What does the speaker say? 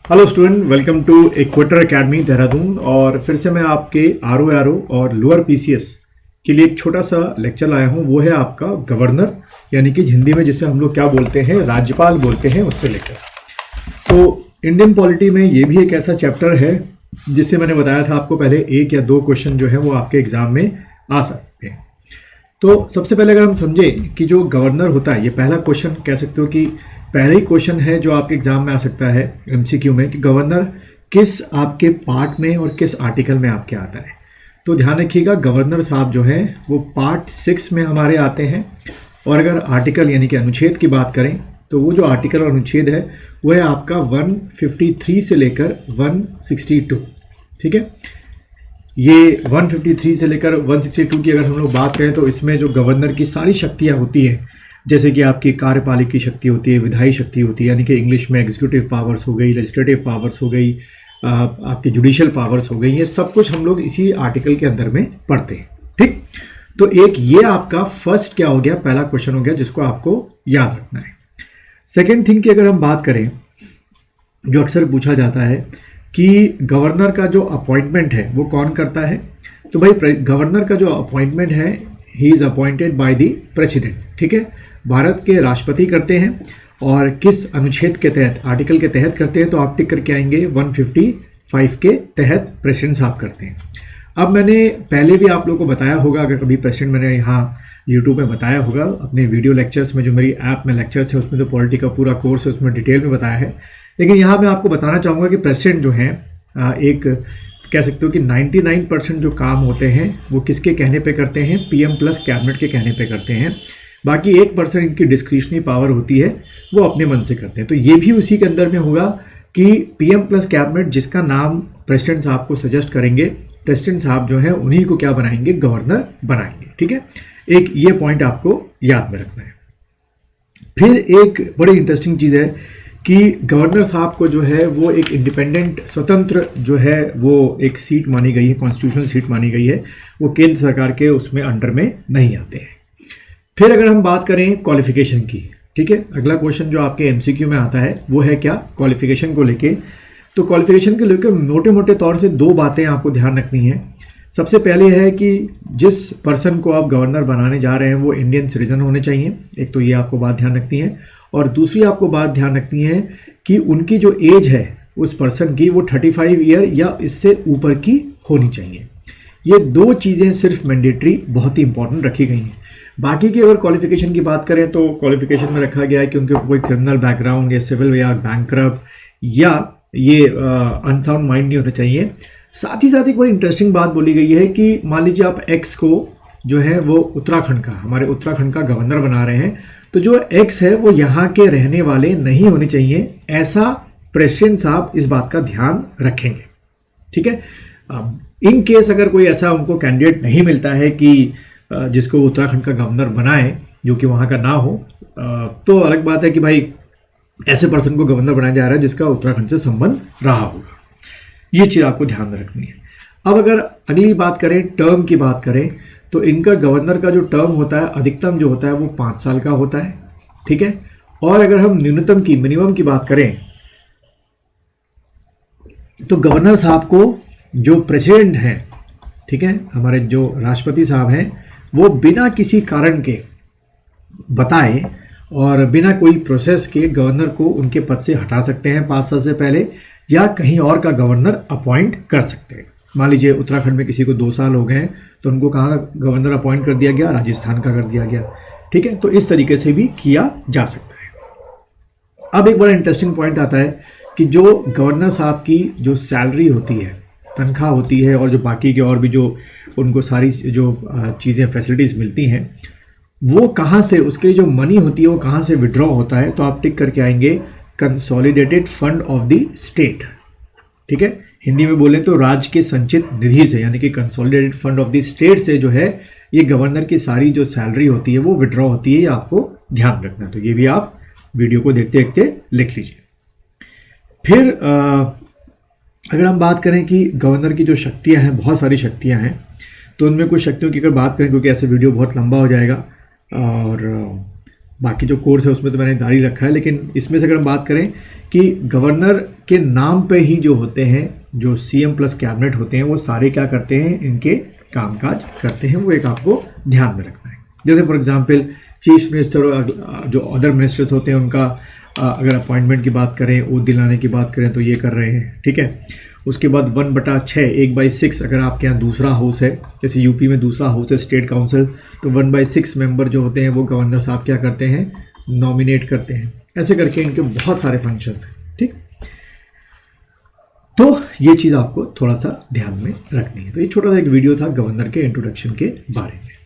Hello student, welcome to Equator Academy Dehradun. और फिर से मैं आपके आर और लोअर पीसीएस के लिए एक छोटा सा लेक्चर लाया हूँ। वो है आपका गवर्नर, यानी कि हिंदी में जिसे हम लोग क्या बोलते हैं, राज्यपाल बोलते हैं, उससे लेकर। तो इंडियन पॉलिटी में ये भी एक ऐसा चैप्टर है जिससे मैंने बताया था आपको पहले, एक या दो क्वेश्चन जो है वो आपके एग्जाम में आ सकते हैं। तो सबसे पहले अगर हम समझें कि जो गवर्नर होता है, ये पहला क्वेश्चन कह सकते हो कि पहला ही क्वेश्चन है जो आपके एग्जाम में आ सकता है एमसीक्यू में, कि गवर्नर किस आपके पार्ट में और किस आर्टिकल में आपके आता है। तो ध्यान रखिएगा, गवर्नर साहब जो हैं वो पार्ट 6 में हमारे आते हैं। और अगर आर्टिकल यानी कि अनुच्छेद की बात करें तो वो जो आर्टिकल और अनुच्छेद है वो है आपका 153 से लेकर 162। ठीक है, ये 153 से लेकर 162 की अगर हम लोग बात करें तो इसमें जो गवर्नर की सारी शक्तियाँ होती हैं, जैसे कि आपकी कार्यपालिक की शक्ति होती है, विधायी शक्ति होती है, यानी कि इंग्लिश में एग्जीक्यूटिव पावर्स हो गई, लेजिस्लेटिव पावर्स हो गई, आपकी जुडिशियल पावर्स हो गई, ये सब कुछ हम लोग इसी आर्टिकल के अंदर में पढ़ते हैं। ठीक, तो एक ये आपका फर्स्ट क्या हो गया, पहला क्वेश्चन हो गया जिसको आपको याद रखना है। सेकेंड थिंग की अगर हम बात करें, जो अक्सर पूछा जाता है कि गवर्नर का जो अपॉइंटमेंट है वो कौन करता है। तो भाई गवर्नर का जो अपॉइंटमेंट है, he is appointed by the president. ठीक है, भारत के राष्ट्रपति करते हैं। और किस अनुच्छेद के तहत, आर्टिकल के तहत करते हैं, तो आप टिक करके आएंगे 155 के तहत प्रेसिडेंट साहब करते हैं। अब मैंने पहले भी आप लोगों को बताया होगा, अगर कभी प्रेसिडेंट मैंने यहाँ यूट्यूब में बताया होगा अपने वीडियो लेक्चर्स में, जो मेरी ऐप में लेक्चर्स है उसमें तो पॉलिटी का पूरा कोर्स है, उसमें डिटेल में बताया है। लेकिन यहाँ मैं आपको बताना चाहूँगा कि प्रेसिडेंट जो हैं, एक कह सकते हो कि 99% जो काम होते हैं वो किसके कहने पे करते हैं, पीएम प्लस कैबिनेट के कहने पे करते हैं। बाकी 1% इनकी डिस्क्रिशनरी पावर होती है, वो अपने मन से करते हैं। तो ये भी उसी के अंदर में होगा कि पीएम प्लस कैबिनेट जिसका नाम प्रेसिडेंट साहब को सजेस्ट करेंगे, प्रेसिडेंट साहब जो है उन्हीं को क्या बनाएंगे, गवर्नर बनाएंगे। ठीक है, एक ये पॉइंट आपको याद में रखना है। फिर एक बड़ी इंटरेस्टिंग चीज़ है कि गवर्नर साहब को जो है वो एक इंडिपेंडेंट, स्वतंत्र जो है वो एक सीट मानी गई है, कॉन्स्टिट्यूशनल सीट मानी गई है। वो केंद्र सरकार के उसमें अंडर में नहीं आते हैं। फिर अगर हम बात करें क्वालिफिकेशन की, ठीक है, अगला क्वेश्चन जो आपके एमसीक्यू में आता है वो है क्या, क्वालिफिकेशन को लेके। तो क्वालिफिकेशन को लेकर मोटे मोटे तौर से दो बातें आपको ध्यान रखनी है। सबसे पहले है कि जिस पर्सन को आप गवर्नर बनाने जा रहे हैं वो इंडियन सिटीजन होने चाहिए, एक तो ये आपको बात ध्यान रखनी है। और दूसरी आपको बात ध्यान रखनी है कि उनकी जो एज है उस पर्सन की, वो 35 ईयर या इससे ऊपर की होनी चाहिए। ये दो चीज़ें सिर्फ मैंडेटरी, बहुत ही इंपॉर्टेंट रखी गई हैं। बाकी की अगर क्वालिफिकेशन की बात करें तो क्वालिफिकेशन में रखा गया है कि उनके कोई क्रिमिनल बैकग्राउंड या सिविल या बैंकरप्ट या ये अनसाउंड माइंड नहीं होना चाहिए। साथ ही एक बड़ी इंटरेस्टिंग बात बोली गई है कि मान लीजिए आप एक्स को जो है वो उत्तराखंड का, हमारे उत्तराखंड का गवर्नर बना रहे हैं, तो जो एक्स है वो यहाँ के रहने वाले नहीं होने चाहिए, ऐसा प्रेसिडेंट साहब इस बात का ध्यान रखेंगे। ठीक है, इन केस अगर कोई ऐसा उनको कैंडिडेट नहीं मिलता है कि जिसको उत्तराखंड का गवर्नर बनाए, जो कि वहाँ का ना हो, तो अलग बात है कि भाई ऐसे पर्सन को गवर्नर बनाया जा रहा है जिसका उत्तराखंड से संबंध रहा होगा। ये चीज़ आपको ध्यान रखनी है। अब अगर अगली बात करें, टर्म की बात करें, तो इनका गवर्नर का जो टर्म होता है, अधिकतम जो होता है वो 5 साल का होता है। ठीक है, और अगर हम न्यूनतम की, मिनिमम की बात करें, तो गवर्नर साहब को जो प्रेसिडेंट हैं, ठीक है, हमारे जो राष्ट्रपति साहब हैं, वो बिना किसी कारण के बताए और बिना कोई प्रोसेस के गवर्नर को उनके पद से हटा सकते हैं 5 साल से पहले, या कहीं और का गवर्नर अपॉइंट कर सकते हैं। मान लीजिए उत्तराखंड में किसी को 2 साल हो गए तो उनको कहाँ का गवर्नर अपॉइंट कर दिया गया, राजस्थान का कर दिया गया। ठीक है, तो इस तरीके से भी किया जा सकता है। अब एक बड़ा इंटरेस्टिंग पॉइंट आता है कि जो गवर्नर साहब की जो सैलरी होती है, तनख्वाह होती है, और जो बाकी के और भी जो उनको सारी जो चीज़ें फैसिलिटीज़ मिलती हैं, वो कहाँ से, उसके जो मनी होती है वो कहाँ से विड्रॉ होता है, तो आप टिक करके आएंगे consolidated fund of the state. ठीक है, हिंदी में बोलें तो राज्य के संचित निधि से, यानी कि consolidated fund of the state से जो है ये गवर्नर की सारी जो सैलरी होती है वो विड्रॉ होती है, ये आपको ध्यान रखना है। तो ये भी आप वीडियो को देखते देखते लिख लीजिए। फिर अगर हम बात करें कि गवर्नर की जो शक्तियां हैं, बहुत सारी शक्तियां हैं, तो उनमें कुछ शक्तियों की अगर बात करें, क्योंकि ऐसे वीडियो बहुत लंबा हो जाएगा, और बाकी जो कोर्स है उसमें तो मैंने जारी रखा है, लेकिन इसमें से अगर हम बात करें कि गवर्नर के नाम पे ही जो होते हैं, जो सीएम प्लस कैबिनेट होते हैं, वो सारे क्या करते हैं, इनके कामकाज करते हैं, वो एक आपको ध्यान में रखना है। जैसे फॉर एग्जांपल चीफ मिनिस्टर और जो अदर मिनिस्टर्स होते हैं उनका अगर अपॉइंटमेंट की बात करें, ओथ दिलाने की बात करें तो ये कर रहे हैं, ठीक है। उसके बाद 1/6 1/6 अगर आपके यहाँ दूसरा हाउस है, जैसे यूपी में दूसरा हाउस है स्टेट काउंसिल, तो 1/6 मेंबर जो होते हैं वो गवर्नर साहब क्या करते हैं, नॉमिनेट करते हैं। ऐसे करके इनके बहुत सारे फंक्शंस हैं, ठीक। तो ये चीज़ आपको थोड़ा सा ध्यान में रखनी है। तो ये छोटा सा एक वीडियो था गवर्नर के इंट्रोडक्शन के बारे में।